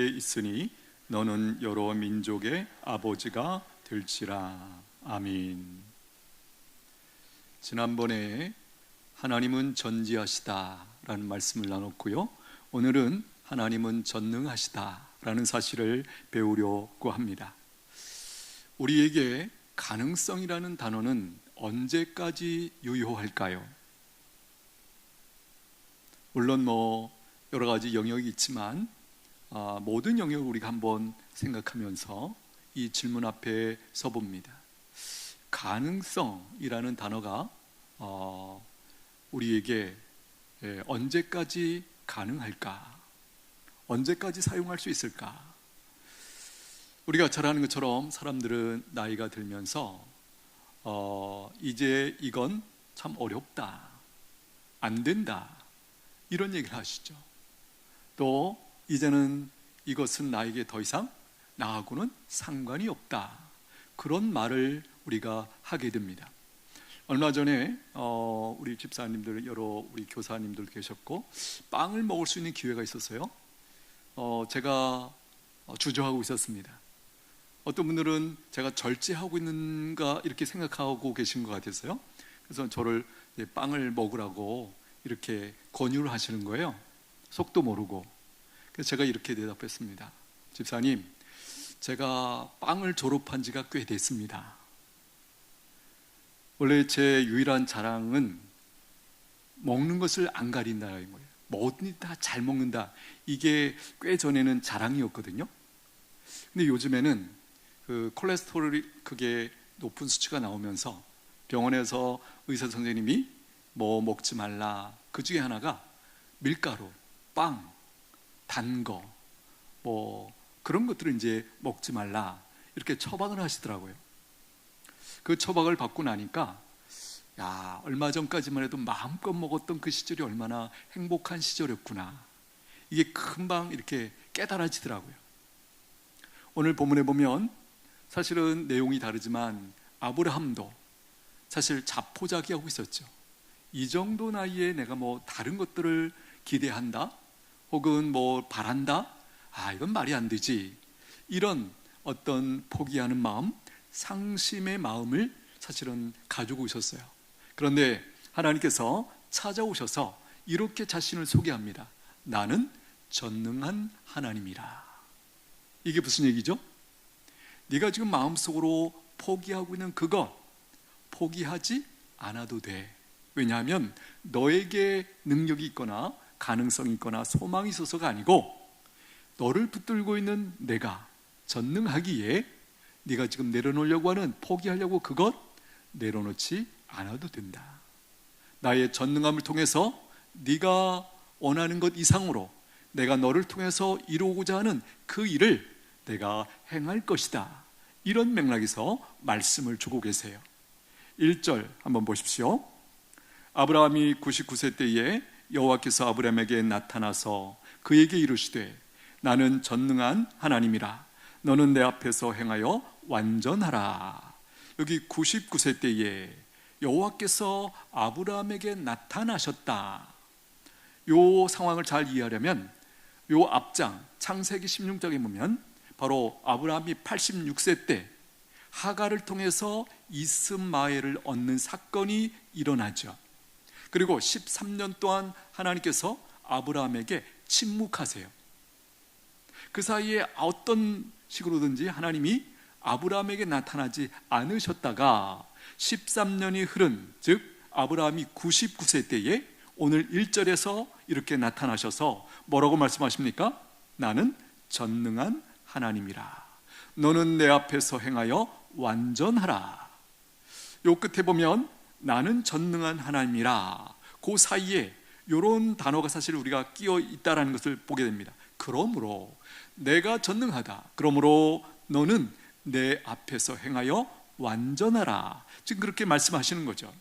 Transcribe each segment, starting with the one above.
있으니 너는 여러 민족의 아버지가 될지라. 아멘. 지난번에 하나님은 전지하시다 라는 말씀을 나눴고요, 오늘은 하나님은 전능하시다 라는 사실을 배우려고 합니다. 우리에게 가능성이라는 단어는 언제까지 유효할까요? 물론 여러 가지 영역이 있지만 모든 영역을 우리가 한번 생각하면서 이 질문 앞에 서봅니다. 가능성이라는 단어가 우리에게 언제까지 가능할까? 언제까지 사용할 수 있을까? 우리가 잘 아는 것처럼 사람들은 나이가 들면서 이제 이건 참 어렵다, 안 된다, 이런 얘기를 하시죠. 또 이제는 이것은 나에게 더 이상 나하고는 상관이 없다, 그런 말을 우리가 하게 됩니다. 얼마 전에 우리 집사님들, 여러 우리 교사님들 계셨고 빵을 먹을 수 있는 기회가 있었어요. 제가 주저하고 있었습니다. 어떤 분들은 제가 절제하고 있는가 이렇게 생각하고 계신 것 같았어요. 그래서 저를 빵을 먹으라고 이렇게 권유를 하시는 거예요. 속도 모르고. 그래서 제가 이렇게 대답했습니다. 집사님, 제가 빵을 졸업한 지가 꽤 됐습니다. 원래 제 유일한 자랑은 먹는 것을 안 가린다는 거예요. 뭐든 다 잘 먹는다, 이게 꽤 전에는 자랑이었거든요. 근데 요즘에는 그 콜레스테롤이 그게 높은 수치가 나오면서 병원에서 의사 선생님이 뭐 먹지 말라, 그 중에 하나가 밀가루, 빵, 단 거, 그런 것들을 이제 먹지 말라, 이렇게 처방을 하시더라고요. 그 처방을 받고 나니까 얼마 전까지만 해도 마음껏 먹었던 그 시절이 얼마나 행복한 시절이었구나, 이게 금방 이렇게 깨달아지더라고요. 오늘 본문에 보면 사실은 내용이 다르지만 아브라함도 사실 자포자기하고 있었죠. 이 정도 나이에 내가 다른 것들을 기대한다, 혹은 바란다, 이건 말이 안 되지, 이런 어떤 포기하는 마음, 상심의 마음을 사실은 가지고 있었어요. 그런데 하나님께서 찾아오셔서 이렇게 자신을 소개합니다. 나는 전능한 하나님이라. 이게 무슨 얘기죠? 네가 지금 마음속으로 포기하고 있는 그것 포기하지 않아도 돼. 왜냐하면 너에게 능력이 있거나 가능성이 있거나 소망이 있어서가 아니고, 너를 붙들고 있는 내가 전능하기에 네가 지금 내려놓으려고 하는, 포기하려고 그것 내려놓지 않아도 된다. 나의 전능함을 통해서 네가 원하는 것 이상으로 내가 너를 통해서 이루고자 하는 그 일을 내가 행할 것이다. 이런 맥락에서 말씀을 주고 계세요. 1절 한번 보십시오. 아브라함이 99세 때에 여호와께서 아브라함에게 나타나서 그에게 이르시되 나는 전능한 하나님이라. 너는 내 앞에서 행하여 완전하라. 여기 99세 때에 여호와께서 아브라함에게 나타나셨다. 이 상황을 잘 이해하려면 이 앞장 창세기 16장에 보면 바로 아브라함이 86세 때 하갈을 통해서 이스마엘을 얻는 사건이 일어나죠. 그리고 13년 동안 하나님께서 아브라함에게 침묵하세요. 그 사이에 어떤 식으로든지 하나님이 아브라함에게 나타나지 않으셨다가 13년이 흐른, 즉 아브라함이 99세 때에 오늘 1절에서 이렇게 나타나셔서 뭐라고 말씀하십니까? 나는 전능한 하나님이라. 너는 내 앞에서 행하여 완전하라. 요 끝에 보면 나는 전능한 하나님이라, 그 사이에 이런 단어가 사실 우리가 끼어 있다는 것을 보게 됩니다. 그러므로 내가 전능하다, 그러므로 너는 내 앞에서 행하여 완전하라. 지금 그렇게 말씀하시는 거죠.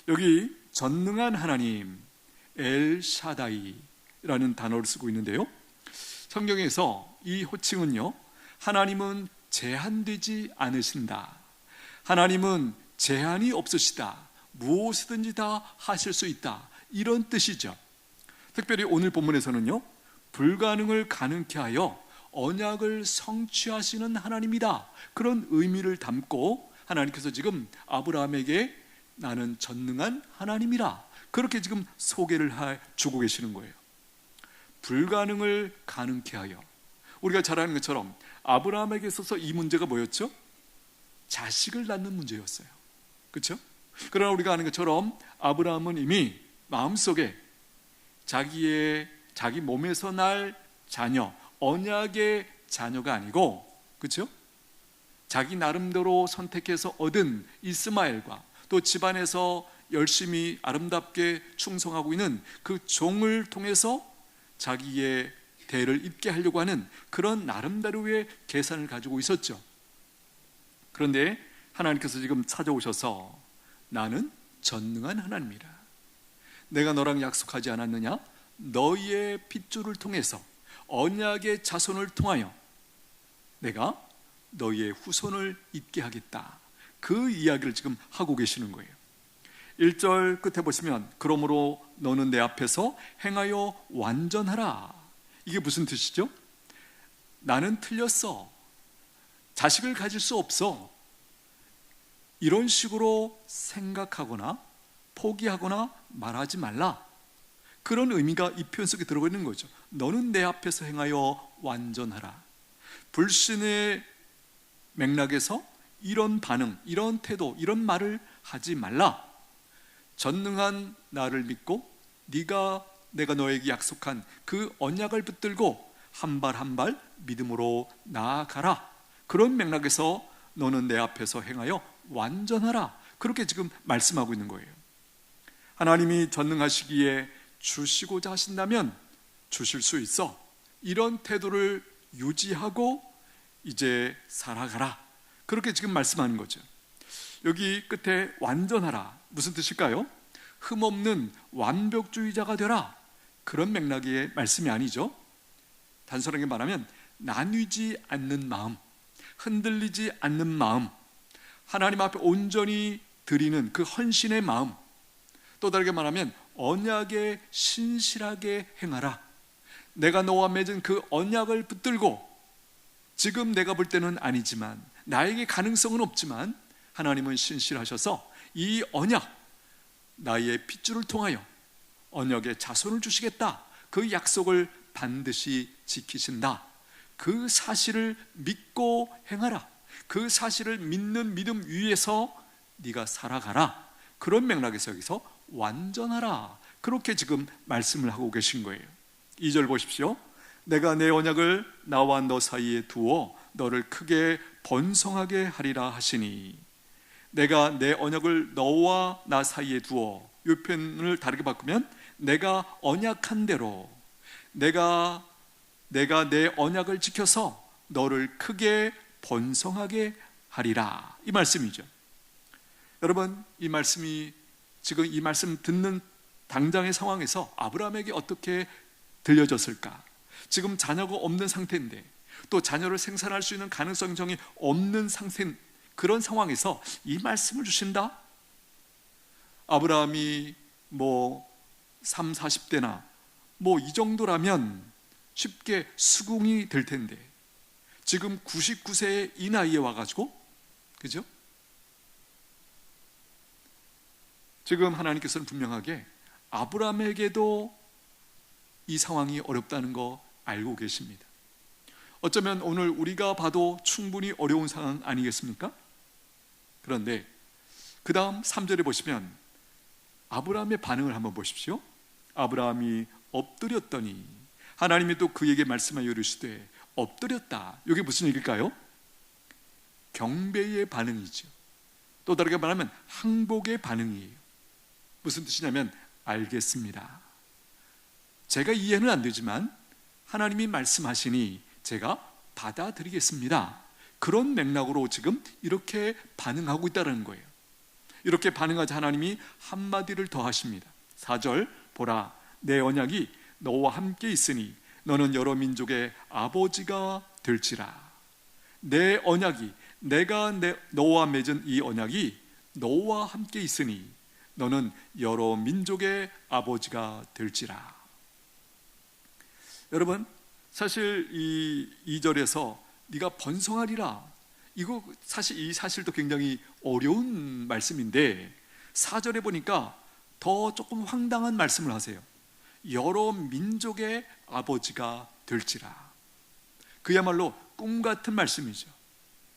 여기 전능한 하나님, 엘샤다이라는 단어를 쓰고 있는데요, 성경에서 이 호칭은요, 하나님은 제한되지 않으신다, 하나님은 제한이 없으시다, 무엇이든지 다 하실 수 있다, 이런 뜻이죠. 특별히 오늘 본문에서는요, 불가능을 가능케 하여 언약을 성취하시는 하나님이다. 그런 의미를 담고 하나님께서 지금 아브라함에게 나는 전능한 하나님이라, 그렇게 지금 소개를 주고 계시는 거예요. 불가능을 가능케 하여. 우리가 잘 아는 것처럼 아브라함에게 있어서 이 문제가 뭐였죠? 자식을 낳는 문제였어요. 그렇죠? 그러나 우리가 아는 것처럼 아브라함은 이미 마음속에 자기 몸에서 날 자녀, 언약의 자녀가 아니고, 그렇죠? 자기 나름대로 선택해서 얻은 이스마엘과 또 집안에서 열심히 아름답게 충성하고 있는 그 종을 통해서 자기의 대를 잇게 하려고 하는 그런 나름대로의 계산을 가지고 있었죠. 그런데 하나님께서 지금 찾아오셔서 나는 전능한 하나님이라. 내가 너랑 약속하지 않았느냐? 너희의 핏줄을 통해서, 언약의 자손을 통하여 내가 너희의 후손을 잇게 하겠다. 그 이야기를 지금 하고 계시는 거예요. 1절 끝에 보시면 그러므로 너는 내 앞에서 행하여 완전하라. 이게 무슨 뜻이죠? 나는 틀렸어. 자식을 가질 수 없어. 이런 식으로 생각하거나 포기하거나 말하지 말라. 그런 의미가 이 표현 속에 들어가 있는 거죠. 너는 내 앞에서 행하여 완전하라. 불신의 맥락에서 이런 반응, 이런 태도, 이런 말을 하지 말라. 전능한 나를 믿고 내가 너에게 약속한 그 언약을 붙들고 한 발 한 발 믿음으로 나아가라. 그런 맥락에서 너는 내 앞에서 행하여 완전하라. 그렇게 지금 말씀하고 있는 거예요. 하나님이 전능하시기에 주시고자 하신다면 주실 수 있어. 이런 태도를 유지하고 이제 살아가라. 그렇게 지금 말씀하는 거죠. 여기 끝에 완전하라, 무슨 뜻일까요? 흠없는 완벽주의자가 되라. 그런 맥락의 말씀이 아니죠. 단순하게 말하면 나뉘지 않는 마음, 흔들리지 않는 마음, 하나님 앞에 온전히 드리는 그 헌신의 마음, 또 다르게 말하면 언약에 신실하게 행하라. 내가 너와 맺은 그 언약을 붙들고, 지금 내가 볼 때는 아니지만, 나에게 가능성은 없지만 하나님은 신실하셔서 이 언약, 나의 핏줄을 통하여 언약의 자손을 주시겠다. 그 약속을 반드시 지키신다. 그 사실을 믿고 행하라. 그 사실을 믿는 믿음 위에서 네가 살아가라. 그런 맥락에서 여기서 완전하라. 그렇게 지금 말씀을 하고 계신 거예요. 2절 보십시오. 내가 내 언약을 나와 너 사이에 두어 너를 크게 번성하게 하리라 하시니. 내가 내 언약을 너와 나 사이에 두어, 이 표현을 다르게 바꾸면 내가 언약한 대로 내가 내 언약을 지켜서 너를 크게 번성하게 하리라. 이 말씀이죠. 여러분, 이 말씀이 지금 이 말씀 듣는 당장의 상황에서 아브라함에게 어떻게 들려졌을까? 지금 자녀가 없는 상태인데, 또 자녀를 생산할 수 있는 가능성이 없는 상태, 그런 상황에서 이 말씀을 주신다? 아브라함이 3, 40대나 이 정도라면 쉽게 수긍이 될 텐데, 지금 99세의 이 나이에 와가지고, 그죠? 지금 하나님께서는 분명하게 아브라함에게도 이 상황이 어렵다는 거 알고 계십니다. 어쩌면 오늘 우리가 봐도 충분히 어려운 상황 아니겠습니까? 그런데 그 다음 3절에 보시면 아브라함의 반응을 한번 보십시오. 아브라함이 엎드렸더니, 하나님이 또 그에게 말씀하여 이르시되 엎드렸다. 이게 무슨 얘기일까요? 경배의 반응이죠. 또 다르게 말하면 항복의 반응이에요. 무슨 뜻이냐면, 알겠습니다. 제가 이해는 안 되지만 하나님이 말씀하시니 제가 받아들이겠습니다. 그런 맥락으로 지금 이렇게 반응하고 있다는 거예요. 이렇게 반응하자 하나님이 한마디를 더 하십니다. 4절, 보라, 내 언약이 너와 함께 있으니 너는 여러 민족의 아버지가 될지라. 내 언약이, 내가 너와 맺은 이 언약이 너와 함께 있으니 너는 여러 민족의 아버지가 될지라. 여러분, 사실 이 2절에서 네가 번성하리라, 이거 사실 이 사실도 굉장히 어려운 말씀인데 4절에 보니까 더 조금 황당한 말씀을 하세요. 여러 민족의 아버지가 될지라. 그야말로 꿈같은 말씀이죠.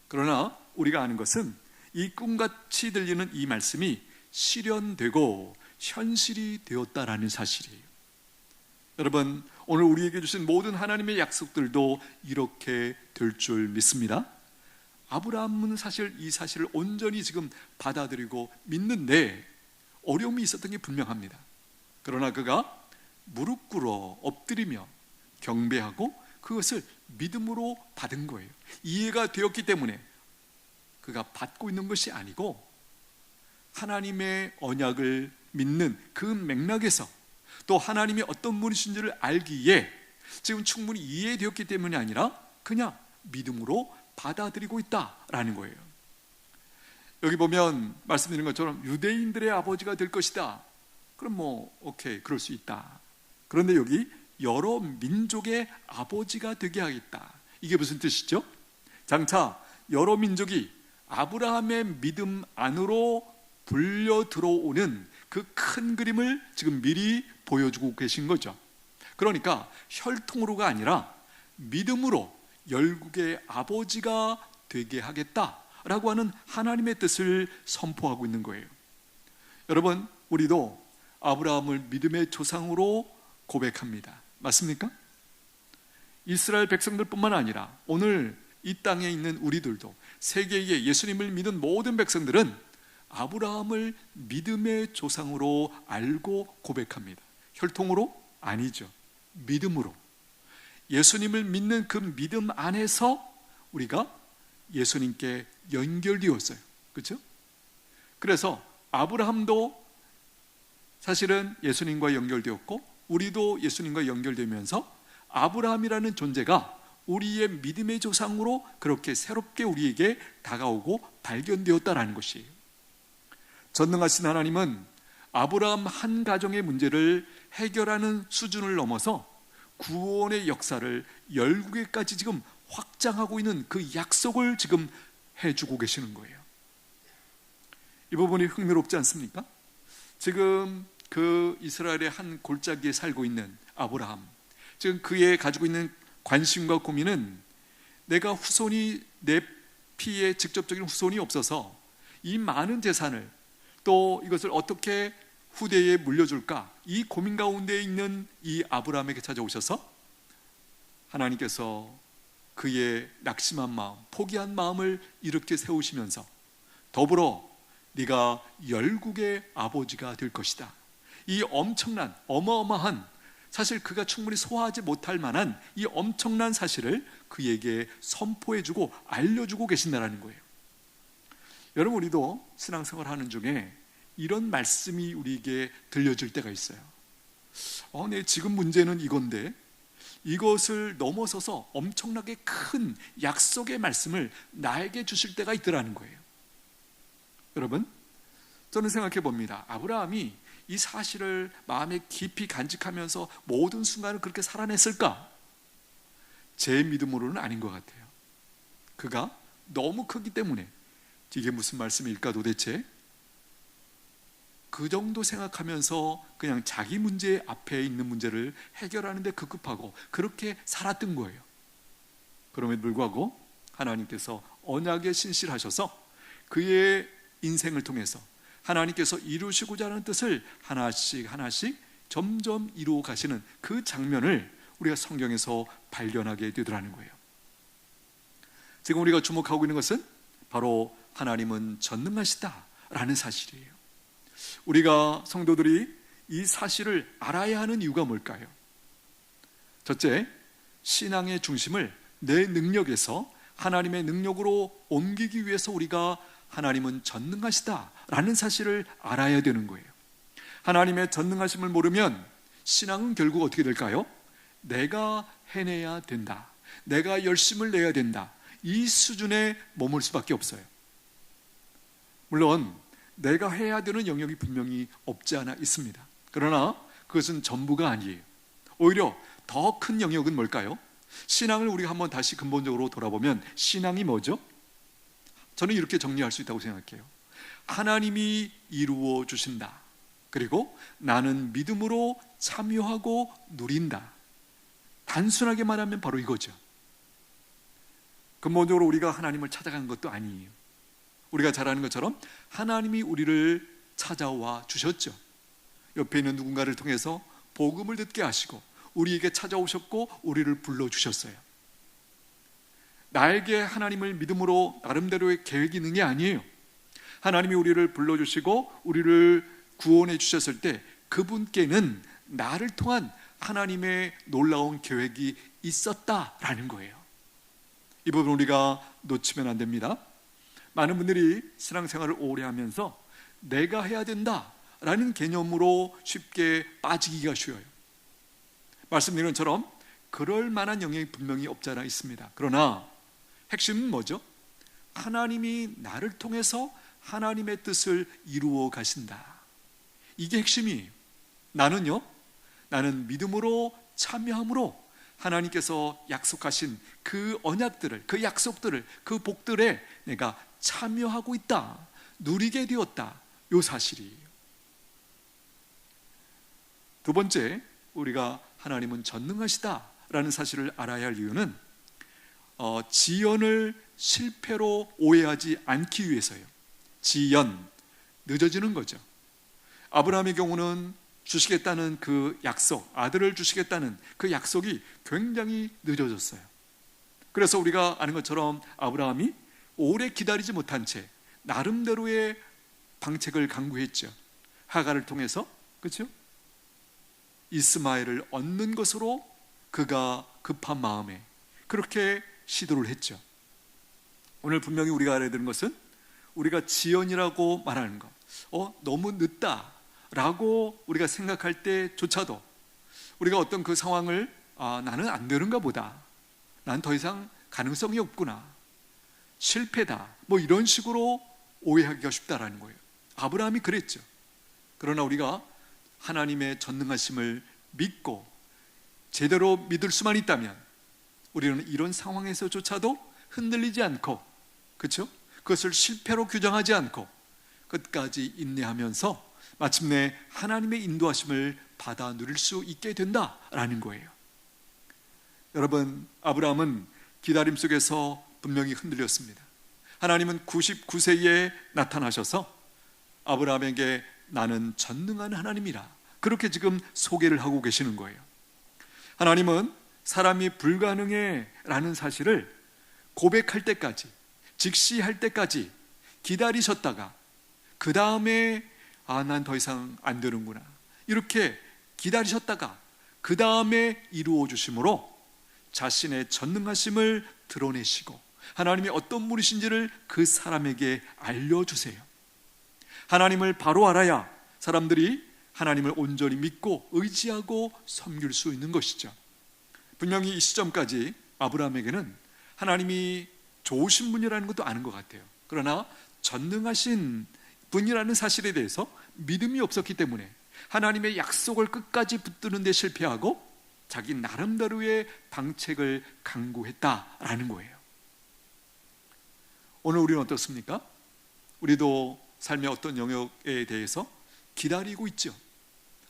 그러나 우리가 아는 것은 이 꿈같이 들리는 이 말씀이 실현되고 현실이 되었다라는 사실이에요. 여러분, 오늘 우리에게 주신 모든 하나님의 약속들도 이렇게 될 줄 믿습니다. 아브라함은 사실 이 사실을 온전히 지금 받아들이고 믿는데 어려움이 있었던 게 분명합니다. 그러나 그가 무릎 꿇어 엎드리며 경배하고 그것을 믿음으로 받은 거예요. 이해가 되었기 때문에 그가 받고 있는 것이 아니고 하나님의 언약을 믿는 그 맥락에서 또 하나님이 어떤 분이신지를 알기에 지금 충분히 이해되었기 때문이 아니라 그냥 믿음으로 받아들이고 있다라는 거예요. 여기 보면 말씀드린 것처럼 유대인들의 아버지가 될 것이다. 그럼 오케이, 그럴 수 있다. 그런데 여기 여러 민족의 아버지가 되게 하겠다, 이게 무슨 뜻이죠? 장차 여러 민족이 아브라함의 믿음 안으로 불려 들어오는 그 큰 그림을 지금 미리 보여주고 계신 거죠. 그러니까 혈통으로가 아니라 믿음으로 열국의 아버지가 되게 하겠다라고 하는 하나님의 뜻을 선포하고 있는 거예요. 여러분, 우리도 아브라함을 믿음의 조상으로 고백합니다. 맞습니까? 이스라엘 백성들뿐만 아니라 오늘 이 땅에 있는 우리들도, 세계의 예수님을 믿은 모든 백성들은 아브라함을 믿음의 조상으로 알고 고백합니다. 혈통으로? 아니죠. 믿음으로. 예수님을 믿는 그 믿음 안에서 우리가 예수님께 연결되었어요. 그렇죠? 그래서 아브라함도 사실은 예수님과 연결되었고 우리도 예수님과 연결되면서 아브라함이라는 존재가 우리의 믿음의 조상으로 그렇게 새롭게 우리에게 다가오고 발견되었다라는 것이에요. 전능하신 하나님은 아브라함 한 가정의 문제를 해결하는 수준을 넘어서 구원의 역사를 열국에까지 지금 확장하고 있는 그 약속을 지금 해주고 계시는 거예요. 이 부분이 흥미롭지 않습니까? 지금 그 이스라엘의 한 골짜기에 살고 있는 아브라함, 지금 그의 가지고 있는 관심과 고민은 내가 후손이, 내 피에 직접적인 후손이 없어서 이 많은 재산을 또 이것을 어떻게 후대에 물려줄까, 이 고민 가운데 있는 이 아브라함에게 찾아오셔서 하나님께서 그의 낙심한 마음, 포기한 마음을 이렇게 세우시면서 더불어 네가 열국의 아버지가 될 것이다, 이 엄청난 어마어마한, 사실 그가 충분히 소화하지 못할 만한 이 엄청난 사실을 그에게 선포해주고 알려주고 계신다는 거예요. 여러분, 우리도 신앙생활하는 중에 이런 말씀이 우리에게 들려질 때가 있어요. 네, 지금 문제는 이건데 이것을 넘어서서 엄청나게 큰 약속의 말씀을 나에게 주실 때가 있더라는 거예요. 여러분, 저는 생각해 봅니다. 아브라함이 이 사실을 마음에 깊이 간직하면서 모든 순간을 그렇게 살아냈을까? 제 믿음으로는 아닌 것 같아요. 그가 너무 크기 때문에, 이게 무슨 말씀일까 도대체? 그 정도 생각하면서 그냥 자기 문제 앞에 있는 문제를 해결하는데 급급하고 그렇게 살았던 거예요. 그럼에도 불구하고 하나님께서 언약에 신실하셔서 그의 인생을 통해서 하나님께서 이루시고자 하는 뜻을 하나씩 하나씩 점점 이루어 가시는 그 장면을 우리가 성경에서 발견하게 되더라는 거예요. 지금 우리가 주목하고 있는 것은 바로 하나님은 전능하시다라는 사실이에요. 우리가 성도들이 이 사실을 알아야 하는 이유가 뭘까요? 첫째, 신앙의 중심을 내 능력에서 하나님의 능력으로 옮기기 위해서 우리가 하나님은 전능하시다라는 사실을 알아야 되는 거예요. 하나님의 전능하심을 모르면 신앙은 결국 어떻게 될까요? 내가 해내야 된다, 내가 열심을 내야 된다, 이 수준에 머물 수밖에 없어요. 물론 내가 해야 되는 영역이 분명히 없지 않아 있습니다. 그러나 그것은 전부가 아니에요. 오히려 더 큰 영역은 뭘까요? 신앙을 우리가 한번 다시 근본적으로 돌아보면 신앙이 뭐죠? 저는 이렇게 정리할 수 있다고 생각해요. 하나님이 이루어 주신다. 그리고 나는 믿음으로 참여하고 누린다. 단순하게 말하면 바로 이거죠. 근본적으로 우리가 하나님을 찾아간 것도 아니에요. 우리가 잘 아는 것처럼 하나님이 우리를 찾아와 주셨죠. 옆에 있는 누군가를 통해서 복음을 듣게 하시고 우리에게 찾아오셨고 우리를 불러주셨어요. 나에게 하나님을 믿음으로 나름대로의 계획이 있는 게 아니에요. 하나님이 우리를 불러주시고 우리를 구원해 주셨을 때 그분께는 나를 통한 하나님의 놀라운 계획이 있었다라는 거예요. 이 부분 우리가 놓치면 안 됩니다. 많은 분들이 신앙생활을 오래 하면서 내가 해야 된다라는 개념으로 쉽게 빠지기가 쉬워요. 말씀드린 것처럼 그럴 만한 영역이 분명히 없지 않아 있습니다. 그러나 핵심은 뭐죠? 하나님이 나를 통해서 하나님의 뜻을 이루어 가신다. 이게 핵심이에요. 나는 믿음으로 참여함으로 하나님께서 약속하신 그 언약들을, 그 약속들을, 그 복들에 내가 참여하고 있다, 누리게 되었다, 이 사실이에요. 두 번째, 우리가 하나님은 전능하시다라는 사실을 알아야 할 이유는 지연을 실패로 오해하지 않기 위해서예요. 지연, 늦어지는 거죠. 아브라함의 경우는 주시겠다는 그 약속, 아들을 주시겠다는 그 약속이 굉장히 늦어졌어요. 그래서 우리가 아는 것처럼 아브라함이 오래 기다리지 못한 채 나름대로의 방책을 강구했죠. 하가를 통해서, 그렇죠? 이스마엘을 얻는 것으로 그가 급한 마음에 그렇게 시도를 했죠. 오늘 분명히 우리가 알아야 되는 것은 우리가 지연이라고 말하는 것, 너무 늦다라고 우리가 생각할 때조차도 우리가 어떤 그 상황을 나는 안 되는가 보다, 난 더 이상 가능성이 없구나, 실패다, 뭐 이런 식으로 오해하기가 쉽다라는 거예요. 아브라함이 그랬죠. 그러나 우리가 하나님의 전능하심을 믿고 제대로 믿을 수만 있다면 우리는 이런 상황에서조차도 흔들리지 않고, 그렇죠? 그것을 실패로 규정하지 않고 끝까지 인내하면서 마침내 하나님의 인도하심을 받아 누릴 수 있게 된다라는 거예요. 여러분, 아브라함은 기다림 속에서 분명히 흔들렸습니다. 하나님은 99세에 나타나셔서 아브라함에게 나는 전능한 하나님이라 그렇게 지금 소개를 하고 계시는 거예요. 하나님은 사람이 불가능해 라는 사실을 고백할 때까지, 직시할 때까지 기다리셨다가 그 다음에 난 더 이상 안 되는구나 이렇게 기다리셨다가 그 다음에 이루어 주심으로 자신의 전능하심을 드러내시고 하나님이 어떤 분이신지를 그 사람에게 알려주세요. 하나님을 바로 알아야 사람들이 하나님을 온전히 믿고 의지하고 섬길 수 있는 것이죠. 분명히 이 시점까지 아브라함에게는 하나님이 좋으신 분이라는 것도 아는 것 같아요. 그러나 전능하신 분이라는 사실에 대해서 믿음이 없었기 때문에 하나님의 약속을 끝까지 붙드는 데 실패하고 자기 나름대로의 방책을 강구했다라는 거예요. 오늘 우리는 어떻습니까? 우리도 삶의 어떤 영역에 대해서 기다리고 있죠.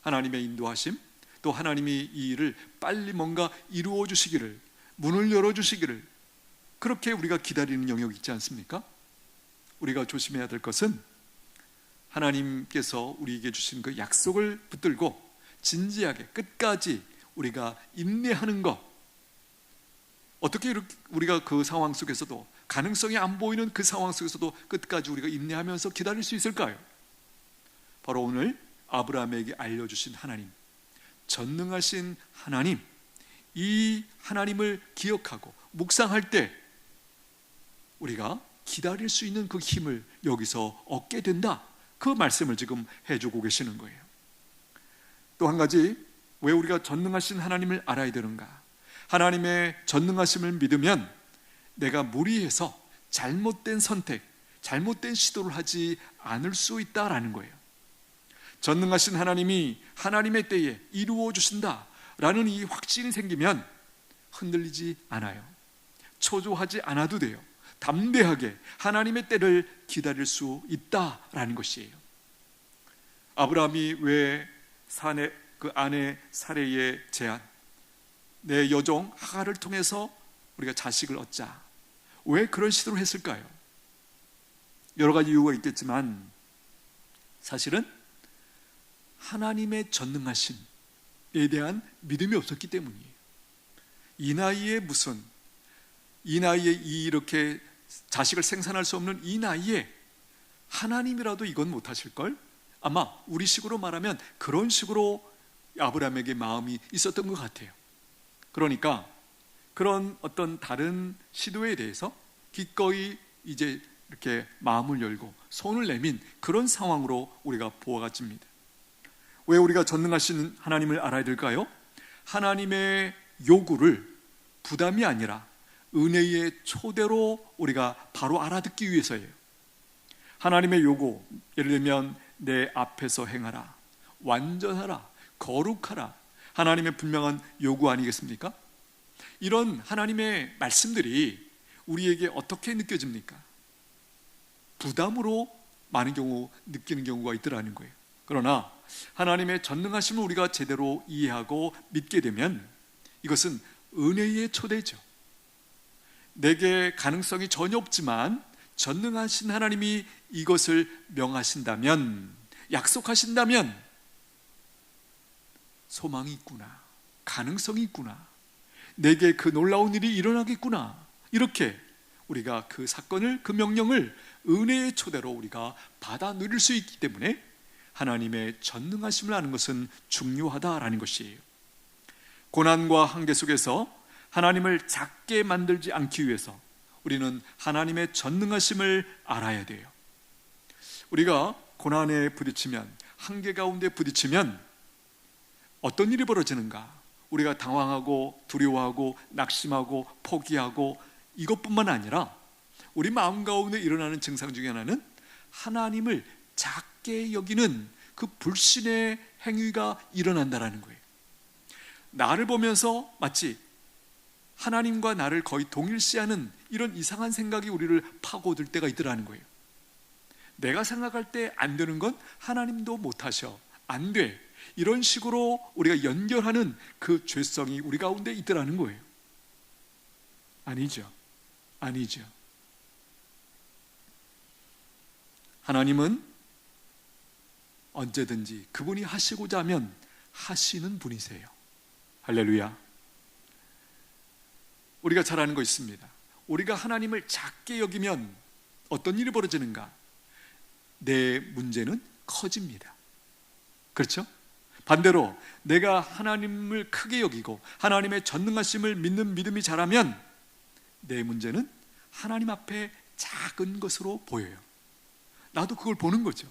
하나님의 인도하심, 또 하나님이 이 일을 빨리 뭔가 이루어 주시기를, 문을 열어 주시기를, 그렇게 우리가 기다리는 영역이 있지 않습니까? 우리가 조심해야 될 것은 하나님께서 우리에게 주신 그 약속을 붙들고 진지하게 끝까지 우리가 인내하는 것. 어떻게 이렇게 우리가 그 상황 속에서도, 가능성이 안 보이는 그 상황 속에서도 끝까지 우리가 인내하면서 기다릴 수 있을까요? 바로 오늘 아브라함에게 알려주신 하나님, 전능하신 하나님, 이 하나님을 기억하고 묵상할 때 우리가 기다릴 수 있는 그 힘을 여기서 얻게 된다, 그 말씀을 지금 해주고 계시는 거예요. 또 한 가지, 왜 우리가 전능하신 하나님을 알아야 되는가? 하나님의 전능하심을 믿으면 내가 무리해서 잘못된 선택, 잘못된 시도를 하지 않을 수 있다라는 거예요. 전능하신 하나님이 하나님의 때에 이루어 주신다라는 이 확신이 생기면 흔들리지 않아요. 초조하지 않아도 돼요. 담대하게 하나님의 때를 기다릴 수 있다라는 것이에요. 아브라함이 왜 그 아내 사레의 제안, 내 여종 하갈을 통해서 우리가 자식을 얻자, 왜 그런 시도를 했을까요? 여러 가지 이유가 있겠지만 사실은 하나님의 전능하심에 대한 믿음이 없었기 때문이에요. 이 나이에 이렇게 자식을 생산할 수 없는 이 나이에 하나님이라도 이건 못하실걸? 아마 우리식으로 말하면 그런 식으로 아브라함에게 마음이 있었던 것 같아요. 그러니까 그런 어떤 다른 시도에 대해서 기꺼이 이제 이렇게 마음을 열고 손을 내민 그런 상황으로 우리가 보아집니다. 왜 우리가 전능하신 하나님을 알아야 될까요? 하나님의 요구를 부담이 아니라 은혜의 초대로 우리가 바로 알아듣기 위해서예요. 하나님의 요구, 예를 들면 내 앞에서 행하라, 완전하라, 거룩하라, 하나님의 분명한 요구 아니겠습니까? 이런 하나님의 말씀들이 우리에게 어떻게 느껴집니까? 부담으로 많은 경우 느끼는 경우가 있더라는 거예요. 그러나 하나님의 전능하심을 우리가 제대로 이해하고 믿게 되면 이것은 은혜의 초대죠. 내게 가능성이 전혀 없지만 전능하신 하나님이 이것을 명하신다면, 약속하신다면 소망이 있구나, 가능성이 있구나, 내게 그 놀라운 일이 일어나겠구나, 이렇게 우리가 그 사건을, 그 명령을 은혜의 초대로 우리가 받아 누릴 수 있기 때문에 하나님의 전능하심을 아는 것은 중요하다라는 것이에요. 고난과 한계 속에서 하나님을 작게 만들지 않기 위해서 우리는 하나님의 전능하심을 알아야 돼요. 우리가 고난에 부딪히면, 한계 가운데 부딪히면 어떤 일이 벌어지는가? 우리가 당황하고 두려워하고 낙심하고 포기하고 이것뿐만 아니라 우리 마음 가운데 일어나는 증상 중에 하나는 하나님을 작게 여기는 그 불신의 행위가 일어난다라는 거예요. 나를 보면서 마치 하나님과 나를 거의 동일시하는 이런 이상한 생각이 우리를 파고들 때가 있더라는 거예요. 내가 생각할 때 안 되는 건 하나님도 못하셔, 안 돼, 이런 식으로 우리가 연결하는 그 죄성이 우리 가운데 있더라는 거예요. 아니죠. 하나님은 언제든지 그분이 하시고자 하면 하시는 분이세요. 할렐루야. 우리가 잘 아는 거 있습니다. 우리가 하나님을 작게 여기면 어떤 일이 벌어지는가? 내 문제는 커집니다. 그렇죠? 반대로 내가 하나님을 크게 여기고 하나님의 전능하심을 믿는 믿음이 자라면 내 문제는 하나님 앞에 작은 것으로 보여요. 나도 그걸 보는 거죠.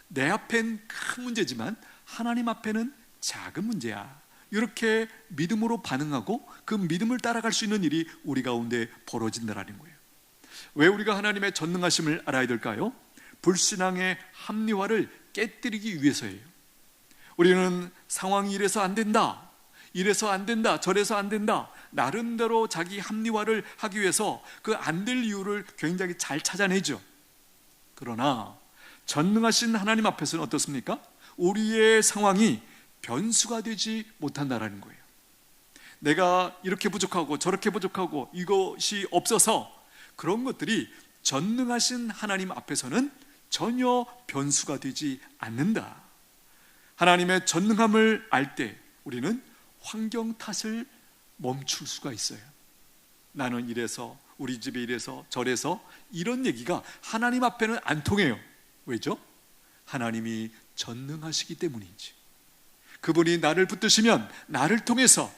내 앞엔 큰 문제지만 하나님 앞에는 작은 문제야, 이렇게 믿음으로 반응하고 그 믿음을 따라갈 수 있는 일이 우리 가운데 벌어진다는 거예요. 왜 우리가 하나님의 전능하심을 알아야 될까요? 불신앙의 합리화를 깨뜨리기 위해서예요. 우리는 상황이 이래서 안 된다, 이래서 안 된다, 저래서 안 된다, 나름대로 자기 합리화를 하기 위해서 그 안 될 이유를 굉장히 잘 찾아내죠. 그러나 전능하신 하나님 앞에서는 어떻습니까? 우리의 상황이 변수가 되지 못한다라는 거예요. 내가 이렇게 부족하고 저렇게 부족하고 이것이 없어서 그런 것들이 전능하신 하나님 앞에서는 전혀 변수가 되지 않는다. 하나님의 전능함을 알 때 우리는 환경 탓을 멈출 수가 있어요. 나는 이래서, 우리 집에 이래서 저래서, 이런 얘기가 하나님 앞에는 안 통해요. 왜죠? 하나님이 전능하시기 때문이지. 그분이 나를 붙드시면 나를 통해서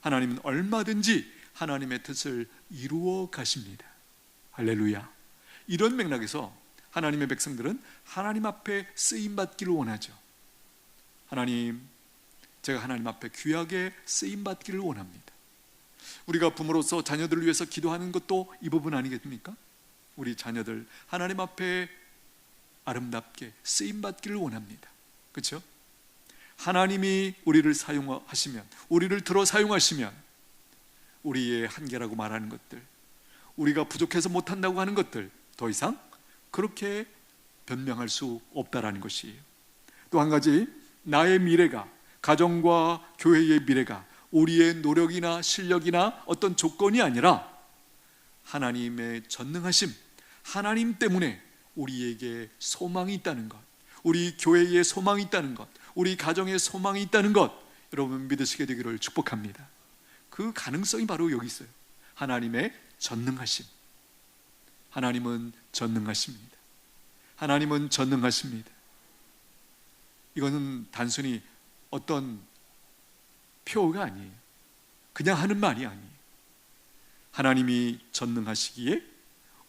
하나님은 얼마든지 하나님의 뜻을 이루어 가십니다. 할렐루야. 이런 맥락에서 하나님의 백성들은 하나님 앞에 쓰임받기를 원하죠. 하나님, 제가 하나님 앞에 귀하게 쓰임받기를 원합니다. 우리가 부모로서 자녀들을 위해서 기도하는 것도 이 부분 아니겠습니까? 우리 자녀들 하나님 앞에 아름답게 쓰임받기를 원합니다. 그렇죠? 하나님이 우리를 사용하시면, 우리를 들어 사용하시면 우리의 한계라고 말하는 것들, 우리가 부족해서 못한다고 하는 것들, 더 이상 그렇게 변명할 수 없다라는 것이에요. 또 한 가지, 나의 미래가, 가정과 교회의 미래가 우리의 노력이나 실력이나 어떤 조건이 아니라 하나님의 전능하심, 하나님 때문에 우리에게 소망이 있다는 것, 우리 교회에 소망이 있다는 것, 우리 가정에 소망이 있다는 것, 여러분 믿으시게 되기를 축복합니다. 그 가능성이 바로 여기 있어요. 하나님의 전능하심. 하나님은 전능하십니다. 하나님은 전능하십니다. 이거는 단순히 어떤 표가 아니에요. 그냥 하는 말이 아니에요. 하나님이 전능하시기에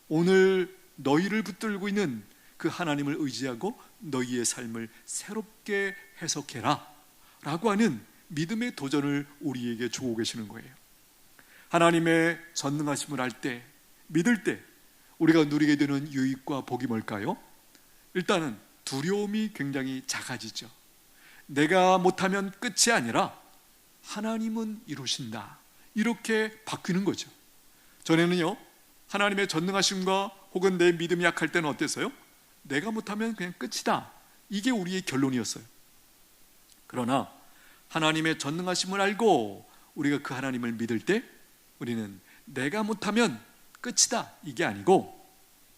오늘 너희를 붙들고 있는 그 하나님을 의지하고 너희의 삶을 새롭게 해석해라 라고 하는 믿음의 도전을 우리에게 주고 계시는 거예요. 하나님의 전능하심을 알 때, 믿을 때 우리가 누리게 되는 유익과 복이 뭘까요? 일단은 두려움이 굉장히 작아지죠. 내가 못하면 끝이 아니라 하나님은 이루신다, 이렇게 바뀌는 거죠. 전에는요, 하나님의 전능하심과 혹은 내 믿음이 약할 때는 어땠어요? 내가 못하면 그냥 끝이다, 이게 우리의 결론이었어요. 그러나 하나님의 전능하심을 알고 우리가 그 하나님을 믿을 때 우리는 내가 못하면 끝이다, 이게 아니고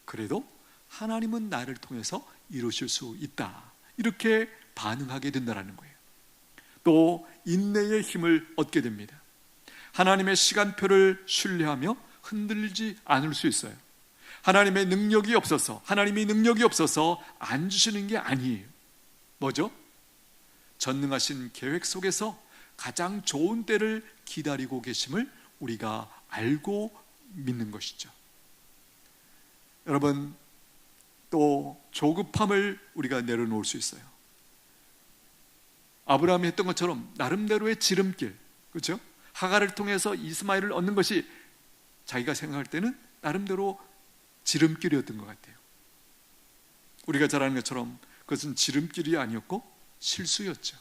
그래도 하나님은 나를 통해서 이루실 수 있다, 이렇게 반응하게 된다는 거예요. 또 인내의 힘을 얻게 됩니다. 하나님의 시간표를 신뢰하며 흔들리지 않을 수 있어요. 하나님의 능력이 없어서, 하나님이 능력이 없어서 안 주시는 게 아니에요. 뭐죠? 전능하신 계획 속에서 가장 좋은 때를 기다리고 계심을 우리가 알고 믿는 것이죠. 여러분, 또 조급함을 우리가 내려놓을 수 있어요. 아브라함이 했던 것처럼 나름대로의 지름길, 그렇죠? 하갈을 통해서 이스마엘을 얻는 것이 자기가 생각할 때는 나름대로 지름길이었던 것 같아요. 우리가 잘 아는 것처럼 그것은 지름길이 아니었고 실수였죠.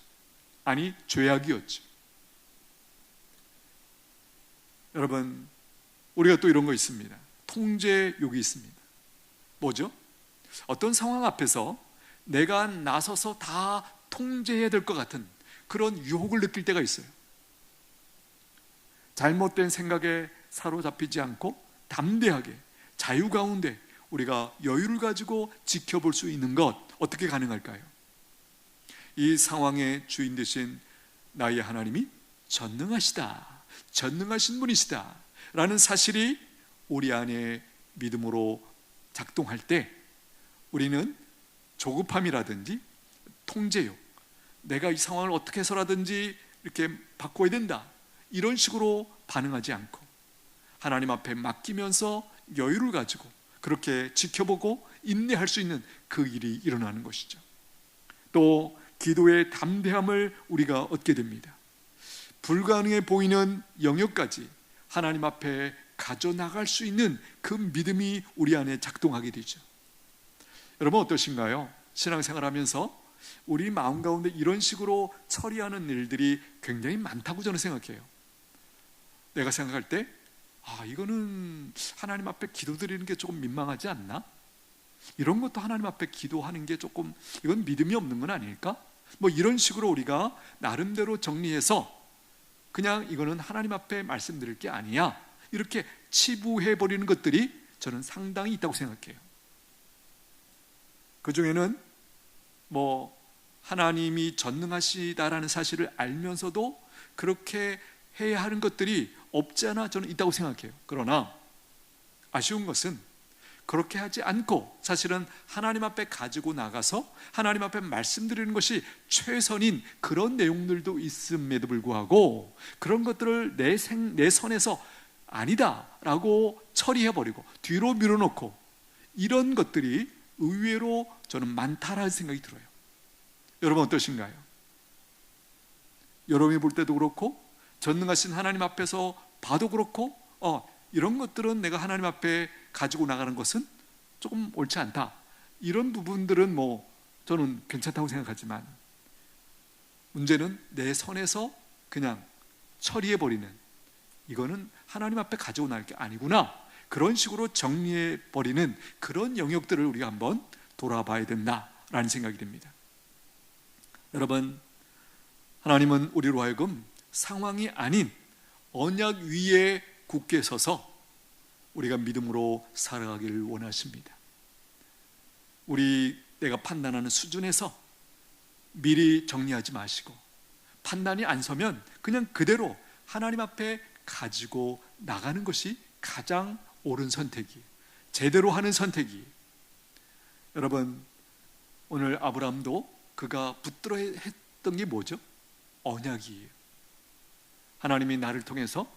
아니, 죄악이었죠. 여러분, 우리가 또 이런 거 있습니다. 통제욕이 있습니다. 뭐죠? 어떤 상황 앞에서 내가 나서서 다 통제해야 될 것 같은 그런 유혹을 느낄 때가 있어요. 잘못된 생각에 사로잡히지 않고 담대하게 자유 가운데 우리가 여유를 가지고 지켜볼 수 있는 것, 어떻게 가능할까요? 이 상황의 주인 되신 나의 하나님이 전능하시다, 전능하신 분이시다 라는 사실이 우리 안에 믿음으로 작동할 때 우리는 조급함이라든지 통제욕, 내가 이 상황을 어떻게 해서라든지 이렇게 바꿔야 된다, 이런 식으로 반응하지 않고 하나님 앞에 맡기면서 여유를 가지고 그렇게 지켜보고 인내할 수 있는 그 일이 일어나는 것이죠. 또 기도의 담대함을 우리가 얻게 됩니다. 불가능해 보이는 영역까지 하나님 앞에 가져나갈 수 있는 그 믿음이 우리 안에 작동하게 되죠. 여러분 어떠신가요? 신앙생활하면서 우리 마음 가운데 이런 식으로 처리하는 일들이 굉장히 많다고 저는 생각해요. 내가 생각할 때 이거는 하나님 앞에 기도드리는 게 조금 민망하지 않나? 이런 것도 하나님 앞에 기도하는 게 조금, 이건 믿음이 없는 건 아닐까? 뭐 이런 식으로 우리가 나름대로 정리해서 그냥 이거는 하나님 앞에 말씀드릴 게 아니야, 이렇게 치부해버리는 것들이 저는 상당히 있다고 생각해요. 그 중에는 하나님이 전능하시다라는 사실을 알면서도 그렇게 해야 하는 것들이 없지 않아 저는 있다고 생각해요. 그러나 아쉬운 것은 그렇게 하지 않고 사실은 하나님 앞에 가지고 나가서 하나님 앞에 말씀드리는 것이 최선인 그런 내용들도 있음에도 불구하고 그런 것들을 내 선에서 아니다 라고 처리해버리고 뒤로 밀어놓고 이런 것들이 의외로 저는 많다라는 생각이 들어요. 여러분 어떠신가요? 여러분이 볼 때도 그렇고 전능하신 하나님 앞에서 봐도 그렇고 이런 것들은 내가 하나님 앞에 가지고 나가는 것은 조금 옳지 않다, 이런 부분들은 저는 괜찮다고 생각하지만 문제는 내 선에서 그냥 처리해버리는 이거는 하나님 앞에 가지고 나갈 게 아니구나, 그런 식으로 정리해버리는 그런 영역들을 우리가 한번 돌아봐야 된다라는 생각이 듭니다. 여러분, 하나님은 우리로 하여금 상황이 아닌 언약 위에 굳게 서서 우리가 믿음으로 살아가기를 원하십니다. 내가 판단하는 수준에서 미리 정리하지 마시고, 판단이 안 서면 그냥 그대로 하나님 앞에 가지고 나가는 것이 가장 옳은 선택이에요. 제대로 하는 선택이에요. 여러분, 오늘 아브라함도 그가 붙들어 했던 게 뭐죠? 언약이에요. 하나님이 나를 통해서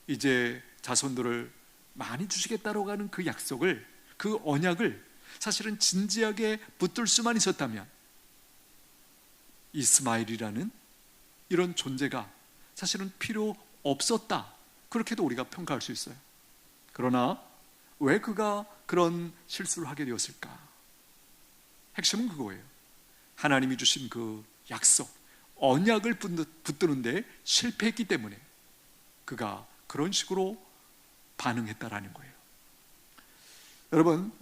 이제 자손들을 많이 주시겠다라고 하는 그 약속을, 그 언약을 사실은 진지하게 붙들 수만 있었다면 이스마엘이라는 이런 존재가 사실은 필요 없었다, 그렇게도 우리가 평가할 수 있어요. 그러나 왜 그가 그런 실수를 하게 되었을까? 핵심은 그거예요. 하나님이 주신 그 약속, 언약을 붙드는데 실패했기 때문에 그가 그런 식으로 반응했다라는 거예요. 여러분,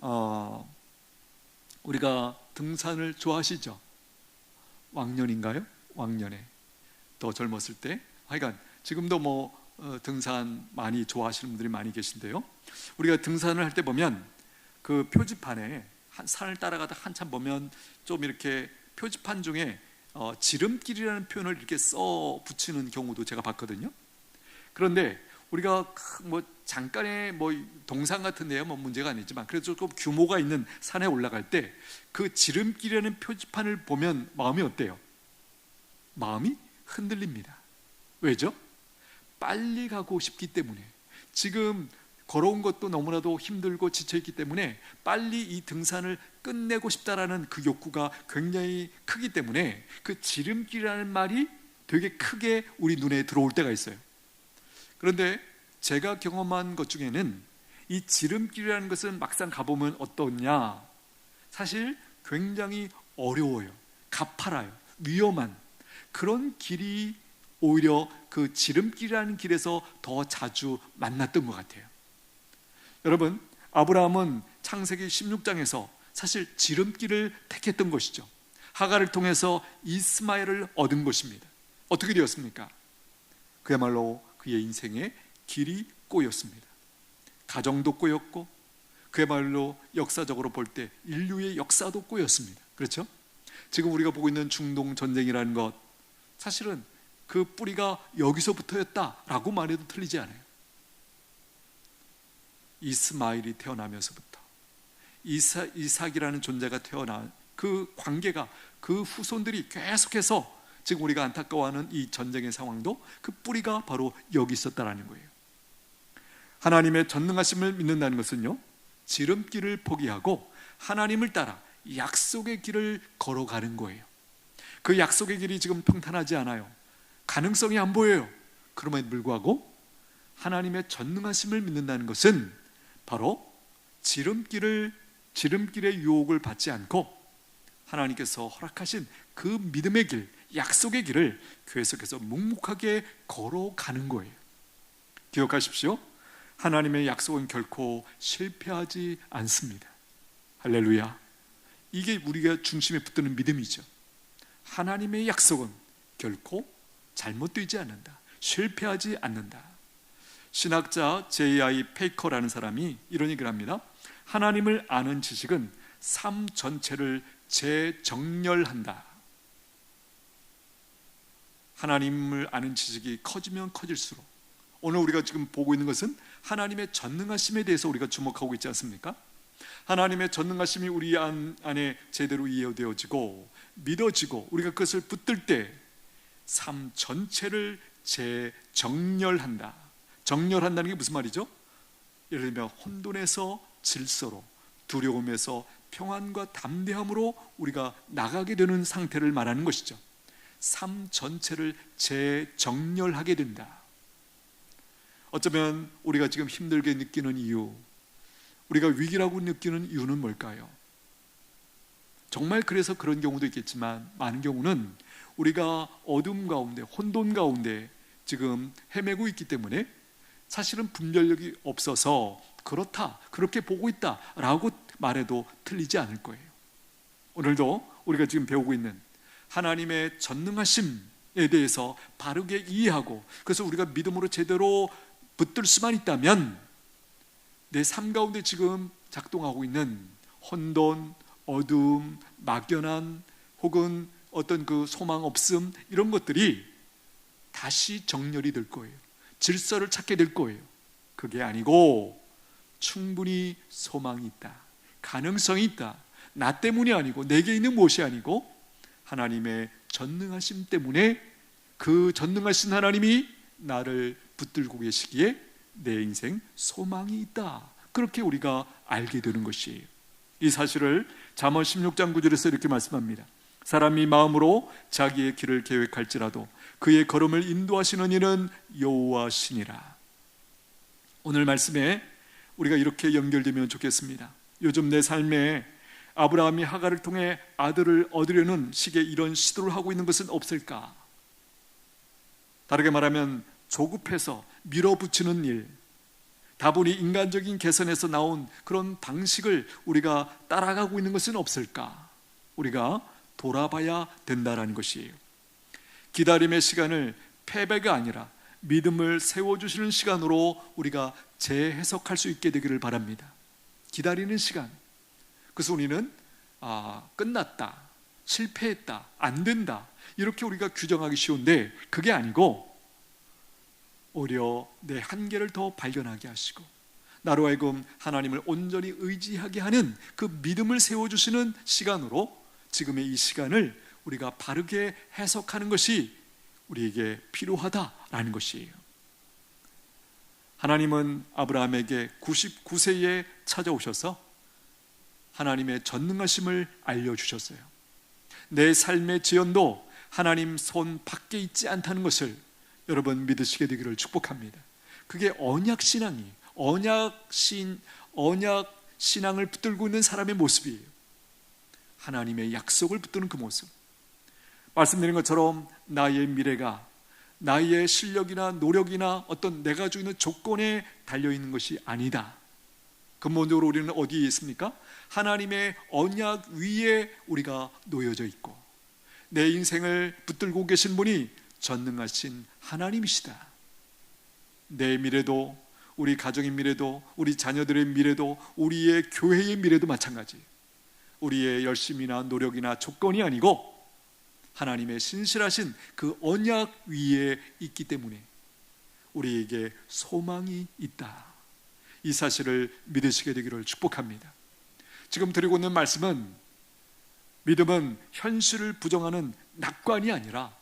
우리가 등산을 좋아하시죠? 왕년인가요? 왕년에 더 젊었을 때, 하여간 지금도 등산 많이 좋아하시는 분들이 많이 계신데요, 우리가 등산을 할 때 보면 그 표지판에 산을 따라가다 한참 보면 좀 이렇게 표지판 중에 지름길이라는 표현을 이렇게 써 붙이는 경우도 제가 봤거든요. 그런데 우리가 잠깐의 동산 같은 데야 문제가 아니지만 그래도 조금 규모가 있는 산에 올라갈 때 그 지름길이라는 표지판을 보면 마음이 어때요? 마음이 흔들립니다. 왜죠? 빨리 가고 싶기 때문에, 지금 걸어온 것도 너무나도 힘들고 지쳐있기 때문에 빨리 이 등산을 끝내고 싶다라는 그 욕구가 굉장히 크기 때문에 그 지름길이라는 말이 되게 크게 우리 눈에 들어올 때가 있어요. 그런데 제가 경험한 것 중에는 이 지름길이라는 것은 막상 가보면 어떠냐? 사실 굉장히 어려워요. 가파라요. 위험한 그런 길이 오히려 그 지름길이라는 길에서 더 자주 만났던 것 같아요. 여러분, 아브라함은 창세기 16장에서 사실 지름길을 택했던 것이죠. 하갈을 통해서 이스마엘을 얻은 것입니다. 어떻게 되었습니까? 그야말로 그의 인생에 길이 꼬였습니다. 가정도 꼬였고, 그야말로 역사적으로 볼 때 인류의 역사도 꼬였습니다. 그렇죠? 지금 우리가 보고 있는 중동 전쟁이라는 것, 사실은 그 뿌리가 여기서부터였다라고 말해도 틀리지 않아요. 이스마엘이 태어나면서부터 이삭이라는 존재가 태어난 그 관계가, 그 후손들이 계속해서 지금 우리가 안타까워하는 이 전쟁의 상황도 그 뿌리가 바로 여기 있었다라는 거예요. 하나님의 전능하심을 믿는다는 것은요, 지름길을 포기하고 하나님을 따라 약속의 길을 걸어가는 거예요. 그 약속의 길이 지금 평탄하지 않아요. 가능성이 안 보여요. 그럼에도 불구하고 하나님의 전능하심을 믿는다는 것은 바로 지름길의 유혹을 받지 않고 하나님께서 허락하신 그 믿음의 길, 약속의 길을 계속해서 묵묵하게 걸어가는 거예요. 기억하십시오. 하나님의 약속은 결코 실패하지 않습니다. 할렐루야. 이게 우리가 중심에 붙드는 믿음이죠. 하나님의 약속은 결코 잘못되지 않는다. 실패하지 않는다. 신학자 J.I. 페이커라는 사람이 이런 얘기를 합니다. 하나님을 아는 지식은 삶 전체를 재정렬한다. 하나님을 아는 지식이 커지면 커질수록, 오늘 우리가 지금 보고 있는 것은 하나님의 전능하심에 대해서 우리가 주목하고 있지 않습니까? 하나님의 전능하심이 우리 안에 제대로 이해되어지고 믿어지고 우리가 그것을 붙들 때 삶 전체를 재정렬한다. 정렬한다는 게 무슨 말이죠? 예를 들면 혼돈에서 질서로, 두려움에서 평안과 담대함으로 우리가 나가게 되는 상태를 말하는 것이죠. 삶 전체를 재정렬하게 된다. 어쩌면 우리가 지금 힘들게 느끼는 이유, 우리가 위기라고 느끼는 이유는 뭘까요? 정말 그래서 그런 경우도 있겠지만 많은 경우는 우리가 어둠 가운데, 혼돈 가운데 지금 헤매고 있기 때문에 사실은 분별력이 없어서 그렇다, 그렇게 보고 있다 라고 말해도 틀리지 않을 거예요. 오늘도 우리가 지금 배우고 있는 하나님의 전능하심에 대해서 바르게 이해하고, 그래서 우리가 믿음으로 제대로 붙들 수만 있다면 내 삶 가운데 지금 작동하고 있는 혼돈, 어둠, 막연한 혹은 어떤 그 소망 없음, 이런 것들이 다시 정렬이 될 거예요. 질서를 찾게 될 거예요. 그게 아니고 충분히 소망이 있다, 가능성이 있다. 나 때문이 아니고, 내게 있는 무엇이 아니고 하나님의 전능하심 때문에, 그 전능하신 하나님이 나를 붙들고 계시기에 내 인생 소망이 있다, 그렇게 우리가 알게 되는 것이에요. 이 사실을 잠언 16장 9절에서 이렇게 말씀합니다. 사람이 마음으로 자기의 길을 계획할지라도 그의 걸음을 인도하시는 이는 여호와시니라. 오늘 말씀에 우리가 이렇게 연결되면 좋겠습니다. 요즘 내 삶에 아브라함이 하갈을 통해 아들을 얻으려는 식의 이런 시도를 하고 있는 것은 없을까? 다르게 말하면 조급해서 밀어붙이는 일, 다분히 인간적인 개선에서 나온 그런 방식을 우리가 따라가고 있는 것은 없을까? 우리가 돌아봐야 된다는 것이에요. 기다림의 시간을 패배가 아니라 믿음을 세워주시는 시간으로 우리가 재해석할 수 있게 되기를 바랍니다. 기다리는 시간, 그래서 우리는 끝났다, 실패했다, 안 된다, 이렇게 우리가 규정하기 쉬운데 그게 아니고, 오히려 내 한계를 더 발견하게 하시고 나로 하여금 하나님을 온전히 의지하게 하는 그 믿음을 세워주시는 시간으로 지금의 이 시간을 우리가 바르게 해석하는 것이 우리에게 필요하다라는 것이에요. 하나님은 아브라함에게 99세에 찾아오셔서 하나님의 전능하심을 알려주셨어요. 내 삶의 지연도 하나님 손 밖에 있지 않다는 것을 여러분 믿으시게 되기를 축복합니다. 그게 언약신앙이, 언약신앙을 붙들고 있는 사람의 모습이에요. 하나님의 약속을 붙드는 그 모습. 말씀드린 것처럼 나의 미래가 나의 실력이나 노력이나 어떤 내가 가지고 있는 조건에 달려있는 것이 아니다. 근본적으로 우리는 어디에 있습니까? 하나님의 언약 위에 우리가 놓여져 있고, 내 인생을 붙들고 계신 분이 전능하신 하나님이시다. 내 미래도, 우리 가정의 미래도, 우리 자녀들의 미래도, 우리의 교회의 미래도 마찬가지. 우리의 열심이나 노력이나 조건이 아니고 하나님의 신실하신 그 언약 위에 있기 때문에 우리에게 소망이 있다. 이 사실을 믿으시게 되기를 축복합니다. 지금 드리고 있는 말씀은, 믿음은 현실을 부정하는 낙관이 아니라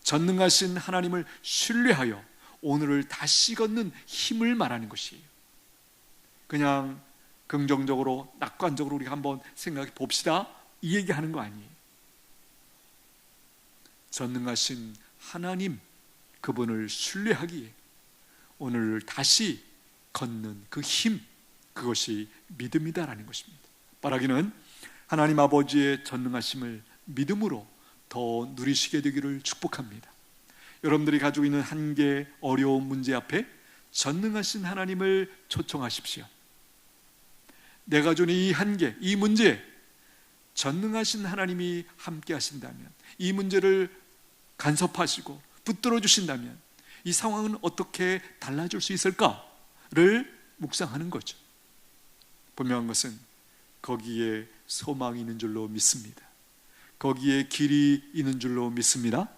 전능하신 하나님을 신뢰하여 오늘을 다시 걷는 힘을 말하는 것이에요. 그냥 긍정적으로, 낙관적으로 우리가 한번 생각해 봅시다, 이 얘기하는 거 아니에요. 전능하신 하나님, 그분을 신뢰하기에 오늘을 다시 걷는 그 힘, 그것이 믿음이다라는 것입니다. 바라기는 하나님 아버지의 전능하심을 믿음으로 더 누리시게 되기를 축복합니다. 여러분들이 가지고 있는 한계, 어려운 문제 앞에 전능하신 하나님을 초청하십시오. 내가 가지고 있는 이 한계, 이 문제, 전능하신 하나님이 함께 하신다면, 이 문제를 간섭하시고 붙들어 주신다면 이 상황은 어떻게 달라질 수 있을까를 묵상하는 거죠. 분명한 것은 거기에 소망이 있는 줄로 믿습니다. 거기에 길이 있는 줄로 믿습니다.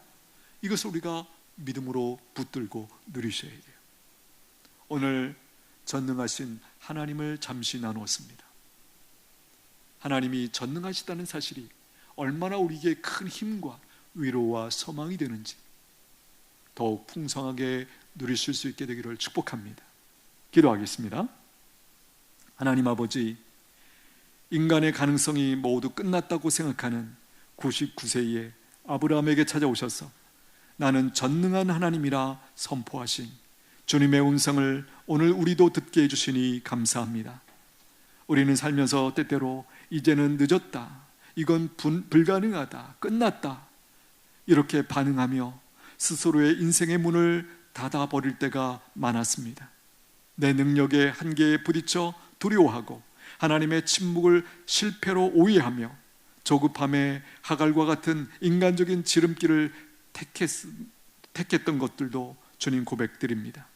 이것을 우리가 믿음으로 붙들고 누리셔야 돼요. 오늘 전능하신 하나님을 잠시 나누었습니다. 하나님이 전능하시다는 사실이 얼마나 우리에게 큰 힘과 위로와 소망이 되는지 더욱 풍성하게 누리실 수 있게 되기를 축복합니다. 기도하겠습니다. 하나님 아버지, 인간의 가능성이 모두 끝났다고 생각하는 99세의 아브라함에게 찾아오셔서 나는 전능한 하나님이라 선포하신 주님의 음성을 오늘 우리도 듣게 해주시니 감사합니다. 우리는 살면서 때때로 이제는 늦었다, 이건 불가능하다, 끝났다, 이렇게 반응하며 스스로의 인생의 문을 닫아버릴 때가 많았습니다. 내 능력의 한계에 부딪혀 두려워하고 하나님의 침묵을 실패로 오해하며 조급함에 하갈과 같은 인간적인 지름길을 택했던 것들도 주님 고백드립니다.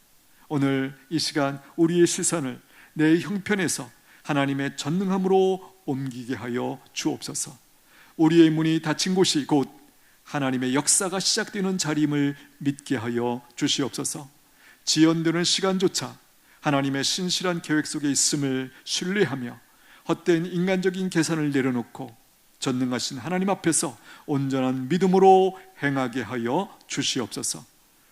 오늘 이 시간 우리의 시선을 내 형편에서 하나님의 전능함으로 옮기게 하여 주옵소서. 우리의 문이 닫힌 곳이 곧 하나님의 역사가 시작되는 자리임을 믿게 하여 주시옵소서. 지연되는 시간조차 하나님의 신실한 계획 속에 있음을 신뢰하며 헛된 인간적인 계산을 내려놓고 전능하신 하나님 앞에서 온전한 믿음으로 행하게 하여 주시옵소서.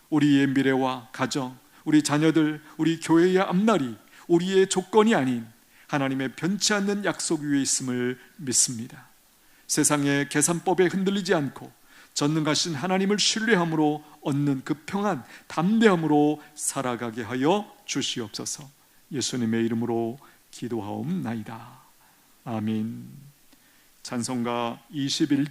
우리의 미래와 가정, 우리 자녀들, 우리 교회의 앞날이 우리의 조건이 아닌 하나님의 변치 않는 약속 위에 있음을 믿습니다. 세상의 계산법에 흔들리지 않고 전능하신 하나님을 신뢰함으로 얻는 그 평안, 담대함으로 살아가게 하여 주시옵소서. 예수님의 이름으로 기도하옵나이다. 아멘. 찬송가 21